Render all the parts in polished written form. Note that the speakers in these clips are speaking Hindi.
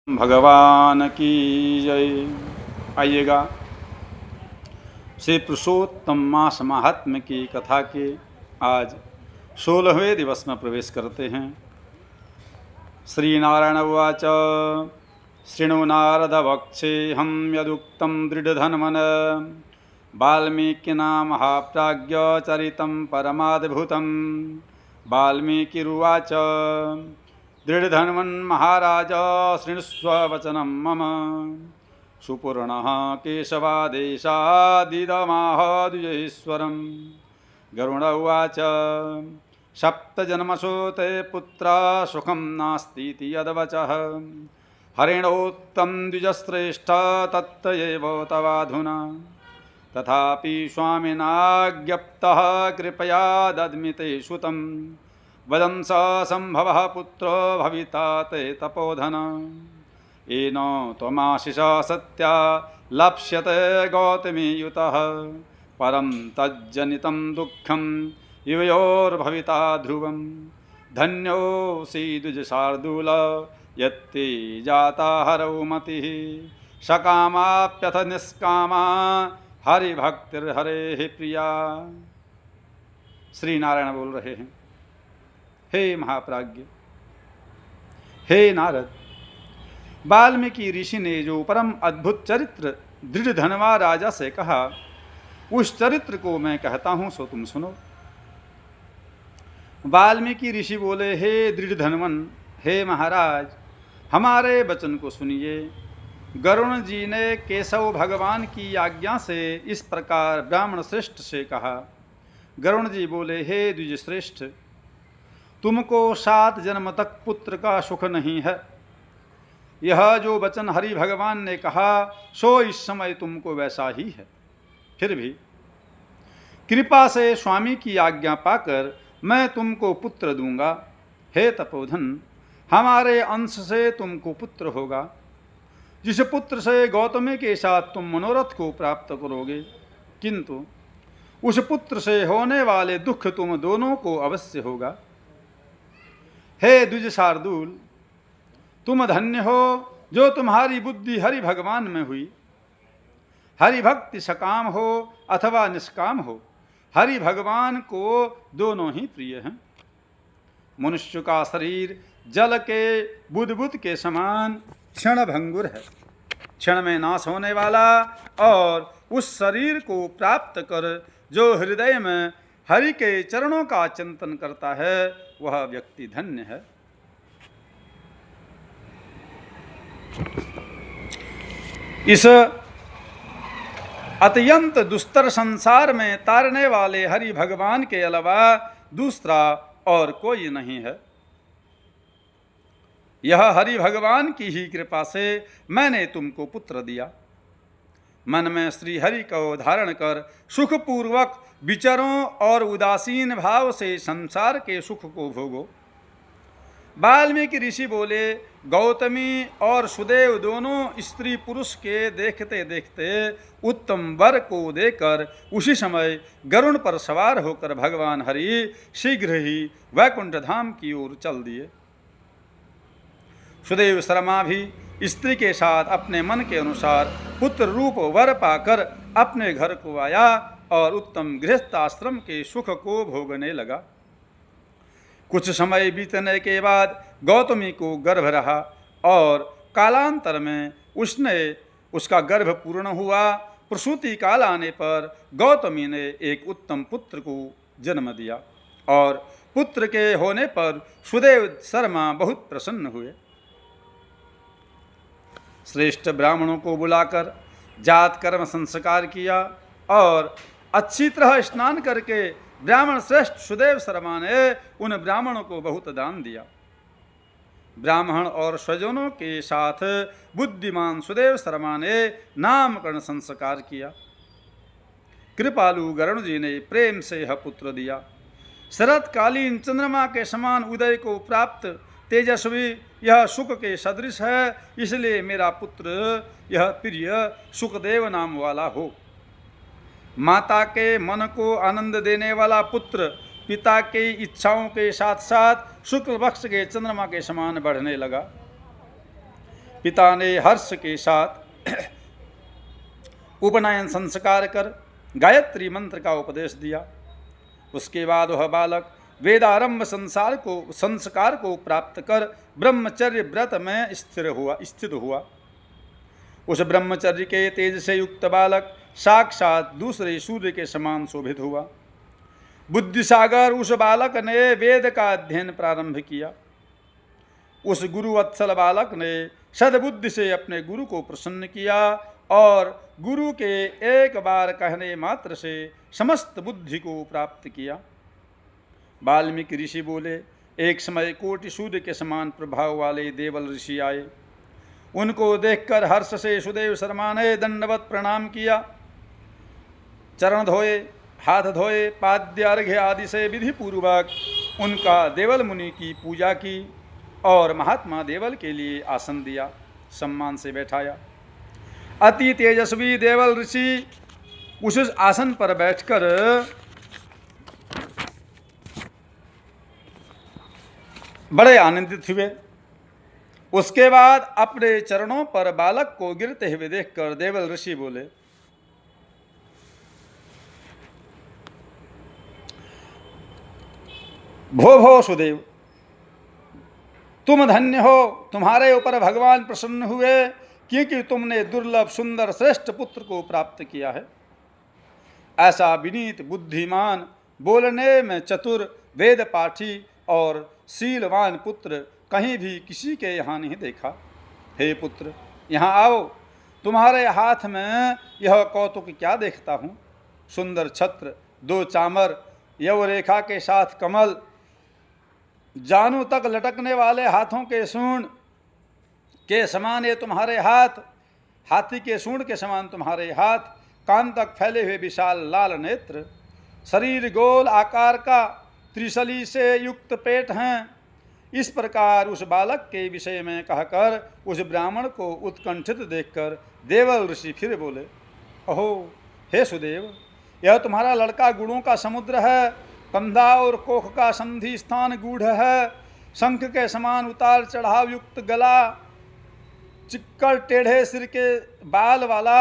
भगवान की जय। आइएगा, श्री पुरुषोत्तम मास महात्म्य की कथा के आज 16वें दिवस में प्रवेश करते हैं। श्री नारायण उवाच शृणु नारद वक्षेऽहं यदुक्तं दृढधन्वन वाल्मीकिना महाप्राज्ञ चरितं परमाद्भुतं। वाल्मीकिरुवाच दृढधन्वन् महाराज शृणुष्व वचनं मम सुपूर्णः केशवादेशादिदमाह द्विजेश्वरम्। गरुड उवाच सप्तजन्मसु ते पुत्रा सुखं नास्तीति यद्वचः हरिणोक्तं द्विजश्रेष्ठ तत्त एव तवाधुना। तथापि स्वामिनाज्ञप्तः कृपया दद्मि ते सुतं वदंस संभवः पुत्रो भविता ते तपोधन। येन त्वमाशिष सत्या लप्स्यते गौतमीयुतः परं तज्जनितं दुःखं युवयोर्भविता ध्रुवं। धन्योऽसि द्विजशार्दूल यत्ते जाता हरौ मतिः सकामाप्यथ निष्कामा हरिभक्तिर्हरेः प्रिया। श्री नारायण बोल रहे हैं, हे महाप्राज्ञ, हे नारद, वाल्मीकि ऋषि ने जो परम अद्भुत चरित्र दृढ़धनवा राजा से कहा, उस चरित्र को मैं कहता हूं सो तुम सुनो। वाल्मीकि ऋषि बोले, हे दृढ़धनवन, हे महाराज, हमारे वचन को सुनिए। गरुण जी ने केशव भगवान की आज्ञा से इस प्रकार ब्राह्मण श्रेष्ठ से कहा। गरुण जी बोले, हे द्विज श्रेष्ठ, तुमको 7 जन्म तक पुत्र का सुख नहीं है। यह जो वचन हरि भगवान ने कहा सो इस समय तुमको वैसा ही है। फिर भी कृपा से स्वामी की आज्ञा पाकर मैं तुमको पुत्र दूंगा। हे तपोधन, हमारे अंश से तुमको पुत्र होगा, जिस पुत्र से गौतमी के साथ तुम मनोरथ को प्राप्त करोगे, किंतु उस पुत्र से होने वाले दुख तुम दोनों को अवश्य होगा। हे द्विज शार्दूल, तुम धन्य हो जो तुम्हारी बुद्धि हरि भगवान में हुई। हरि भक्ति सकाम हो अथवा निष्काम हो, हरि भगवान को दोनों ही प्रिय हैं। मनुष्य का शरीर जल के बुदबुद के समान क्षण भंगुर है, क्षण में नाश होने वाला, और उस शरीर को प्राप्त कर जो हृदय में हरि के चरणों का चिंतन करता है वह व्यक्ति धन्य है। इस अत्यंत दुस्तर संसार में तारने वाले हरि भगवान के अलावा दूसरा और कोई नहीं है। यह हरि भगवान की ही कृपा से मैंने तुमको पुत्र दिया। मन में श्री हरि को धारण कर सुखपूर्वक विचरो और उदासीन भाव से संसार के सुख को भोगो। वाल्मीकि ऋषि बोले, गौतमी और सुदेव दोनों स्त्री पुरुष के देखते देखते उत्तम वर को देकर उसी समय गरुड़ पर सवार होकर भगवान हरि शीघ्र ही वैकुंठ धाम की ओर चल दिए। सुदेव शर्मा भी स्त्री के साथ अपने मन के अनुसार पुत्र रूप वर पाकर अपने घर को आया और उत्तम गृहस्थ आश्रम के सुख को भोगने लगा। कुछ समय बीतने के बाद गौतमी को गर्भ रहा और कालांतर में उसका गर्भ पूर्ण हुआ। प्रसूति काल आने पर गौतमी ने एक उत्तम पुत्र को जन्म दिया और पुत्र के होने पर सुदेव शर्मा बहुत प्रसन्न हुए। श्रेष्ठ ब्राह्मणों को बुलाकर जात कर्म संस्कार किया और अच्छी तरह स्नान करके ब्राह्मण श्रेष्ठ सुदेव शर्मा ने उन ब्राह्मणों को बहुत दान दिया। ब्राह्मण और स्वजनों के साथ बुद्धिमान सुदेव शर्मा ने नामकरण संस्कार किया। कृपालु गरुड़ जी ने प्रेम से यह पुत्र दिया। शरतकालीन चंद्रमा के समान उदय को प्राप्त तेजस्वी यह सुख के सदृश है, इसलिए मेरा पुत्र यह प्रिय सुखदेव नाम वाला हो। माता के मन को आनंद देने वाला पुत्र पिता की इच्छाओं के साथ साथ शुक्ल पक्ष के चंद्रमा के समान बढ़ने लगा। पिता ने हर्ष के साथ उपनयन संस्कार कर गायत्री मंत्र का उपदेश दिया। उसके बाद वह बालक वेदारंभ संस्कार को प्राप्त कर ब्रह्मचर्य व्रत में स्थित हुआ। उस ब्रह्मचर्य के तेज से युक्त बालक साक्षात दूसरे सूर्य के समान शोभित हुआ। बुद्धिसागर उस बालक ने वेद का अध्ययन प्रारंभ किया। उस गुरुवत्सल बालक ने सद्बुद्धि से अपने गुरु को प्रसन्न किया और गुरु के एक बार कहने मात्र से समस्त बुद्धि को प्राप्त किया। वाल्मीकि ऋषि बोले, एक समय कोटि सूर्य के समान प्रभाव वाले देवल ऋषि आए। उनको देखकर हर्ष से सुदेव शर्मा ने दंडवत प्रणाम किया। चरण धोए, हाथ धोए, पाद्य अर्घ्य आदि से विधि पूर्वक उनका देवल मुनि की पूजा की और महात्मा देवल के लिए आसन दिया, सम्मान से बैठाया। अति तेजस्वी देवल ऋषि उस आसन पर बैठकर बड़े आनंदित हुए। उसके बाद अपने चरणों पर बालक को गिरते हुए देखकर देवल ऋषि बोले, भो भो सुदेव, तुम धन्य हो, तुम्हारे ऊपर भगवान प्रसन्न हुए क्योंकि तुमने दुर्लभ सुंदर श्रेष्ठ पुत्र को प्राप्त किया है। ऐसा विनीत, बुद्धिमान, बोलने में चतुर, वेद पाठी और शीलवान पुत्र कहीं भी किसी के यहाँ नहीं देखा। हे पुत्र, यहाँ आओ, तुम्हारे हाथ में यह कौतुक क्या देखता हूँ। सुंदर छत्र, दो चामर, यवरेखा के साथ कमल, जानू तक लटकने वाले हाथों के सूंड के समान ये तुम्हारे हाथ, हाथी के सूंड के समान तुम्हारे हाथ, कान तक फैले हुए विशाल लाल नेत्र, शरीर गोल आकार का, त्रिशली से युक्त पेट हैं। इस प्रकार उस बालक के विषय में कहकर उस ब्राह्मण को उत्कंठित देखकर देवल ऋषि फिर बोले, अहो हे सुदेव, यह तुम्हारा लड़का गुणों का समुद्र है। कंधा और कोख का संधि स्थान गूढ़ है। शंख के समान उतार चढ़ाव युक्त गला, चिक्कड़ टेढ़े सिर के बाल वाला,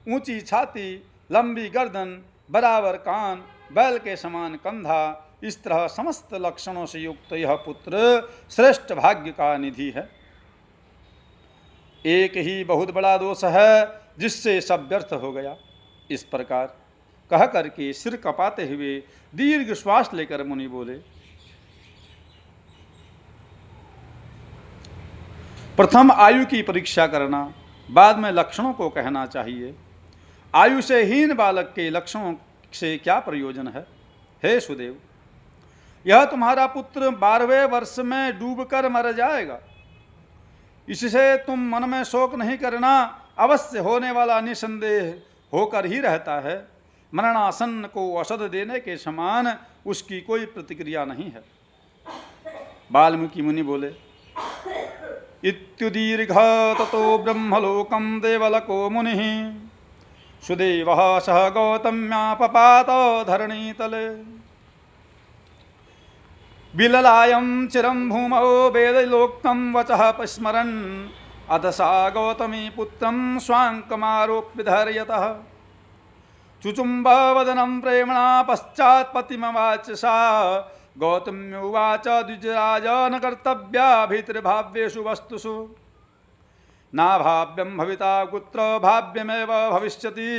ऊंची छाती, लंबी गर्दन, बराबर कान, बैल के समान कंधा, इस तरह समस्त लक्षणों से युक्त यह पुत्र श्रेष्ठ भाग्य का निधि है। एक ही बहुत बड़ा दोष है जिससे सब व्यर्थ हो गया। इस प्रकार कह करके सिर कपाते हुए दीर्घ श्वास लेकर मुनि बोले, प्रथम आयु की परीक्षा करना, बाद में लक्षणों को कहना चाहिए। आयु से हीन बालक के लक्षणों से क्या प्रयोजन है। हे सुदेव, यह तुम्हारा पुत्र 12वें वर्ष में डूबकर मर जाएगा। इससे तुम मन में शोक नहीं करना, अवश्य होने वाला निसंदेह होकर ही रहता है। मरणासन्न को औषध देने के समान उसकी कोई प्रतिक्रिया नहीं है। वाल्मीकि मुनि बोले, इत्युदीर्घ ततो ब्रह्मलोकं देवलको मुनिः सुदेवः सह गौतम्या पपात धरणीतले विललायं चिरं भूमौ वेदलोक्तं वचः स्मरन् अथ सा गौतमी पुत्रं स्वाङ्कमारोप्य धैर्यतः चुचुम्बवदनं प्रेम्णा पश्चात्पतिमवाच सा गौतम्योवाच द्विजराज न कर्तव्या भीतर्भाव्येषु वस्तुषु नाभाव्यं भविता कुत्र भाव्यमेव भविष्यति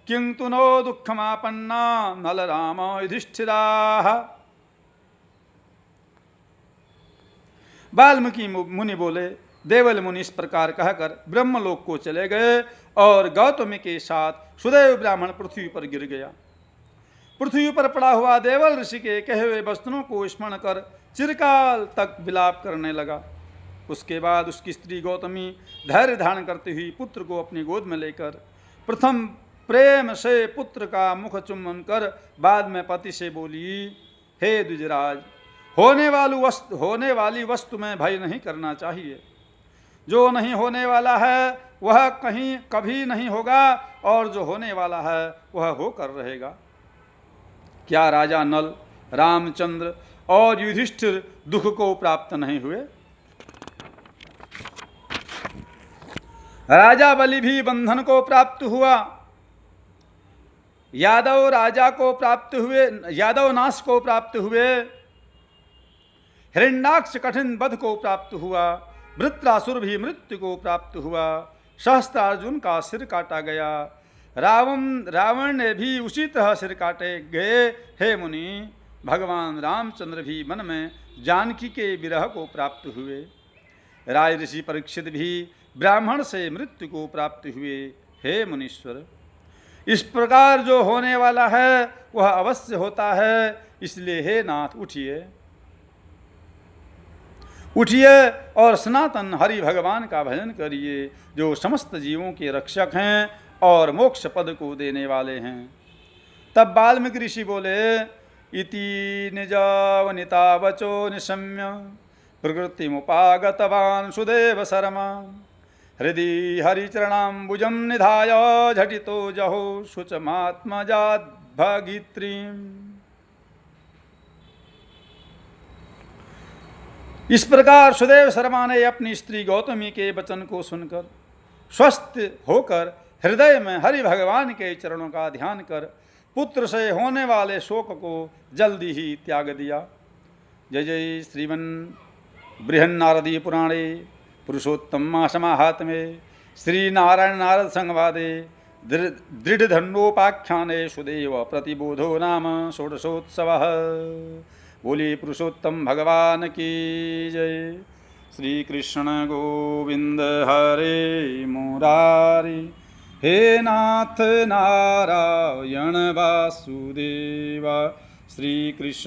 किन्तु नो दुःखमापन्ना नलराम युधिष्ठिराः। वाल्मीकि मुनि बोले, देवल मुनि इस प्रकार कहकर ब्रह्मलोक को चले गए और गौतमी के साथ सुदेव ब्राह्मण पृथ्वी पर गिर गया। पृथ्वी पर पड़ा हुआ देवल ऋषि के कहे हुए वचनों को स्मरण कर चिरकाल तक विलाप करने लगा। उसके बाद उसकी स्त्री गौतमी धैर्य धारण करती हुई पुत्र को अपनी गोद में लेकर प्रथम प्रेम से पुत्र का मुख चुम्बन कर बाद में पति से बोली, हे द्विजराज, होने वाली वस्तु में भय नहीं करना चाहिए। जो नहीं होने वाला है वह कभी नहीं होगा और जो होने वाला है वह होकर रहेगा। क्या राजा नल, रामचंद्र और युधिष्ठिर दुख को प्राप्त नहीं हुए? राजा बलि भी बंधन को प्राप्त हुआ, यादव राजा को प्राप्त हुए, यादव नाश को प्राप्त हुए, हिरण्याक्ष कठिन वध को प्राप्त हुआ, वृत्रासुर भी मृत्यु को प्राप्त हुआ, सहस्त्रार्जुन का सिर काटा गया, रावण ने भी उसी तरह सिर काटे गए। हे मुनि, भगवान रामचंद्र भी मन में जानकी के विरह को प्राप्त हुए। राज ऋषि परीक्षित भी ब्राह्मण से मृत्यु को प्राप्त हुए। हे मुनीश्वर, इस प्रकार जो होने वाला है वह अवश्य होता है, इसलिए हे नाथ उठिए, उठिए और सनातन हरि भगवान का भजन करिए, जो समस्त जीवों के रक्षक हैं और मोक्ष पद को देने वाले हैं। तब वाल्मीकि ऋषि बोले, इति निजावनिता वचो निशम्य प्रकृति मुपागतवान सुदेव शर्मा, हृदि हरिचरणाम्बुजं निधाय झटितो जहो शुचमात्मजात् भगित्रीम्। इस प्रकार सुदेव शर्मा ने अपनी स्त्री गौतमी के वचन को सुनकर स्वस्थ होकर हृदय में हरि भगवान के चरणों का ध्यान कर पुत्र से होने वाले शोक को जल्दी ही त्याग दिया। जय जय श्रीमन बृहन्नारदी पुराणे पुरुषोत्तम समाहात्म्ये श्री नारायण नारद संवादे दृढ़धन्योपाख्याने सुदेव प्रतिबोधो नाम षोडशोत्सवः। बोलिए पुरुषोत्तम भगवान की जय। श्री कृष्ण गोविंद हरे मुरारी, हे नाथ नारायण वासुदेवा। श्री कृष्ण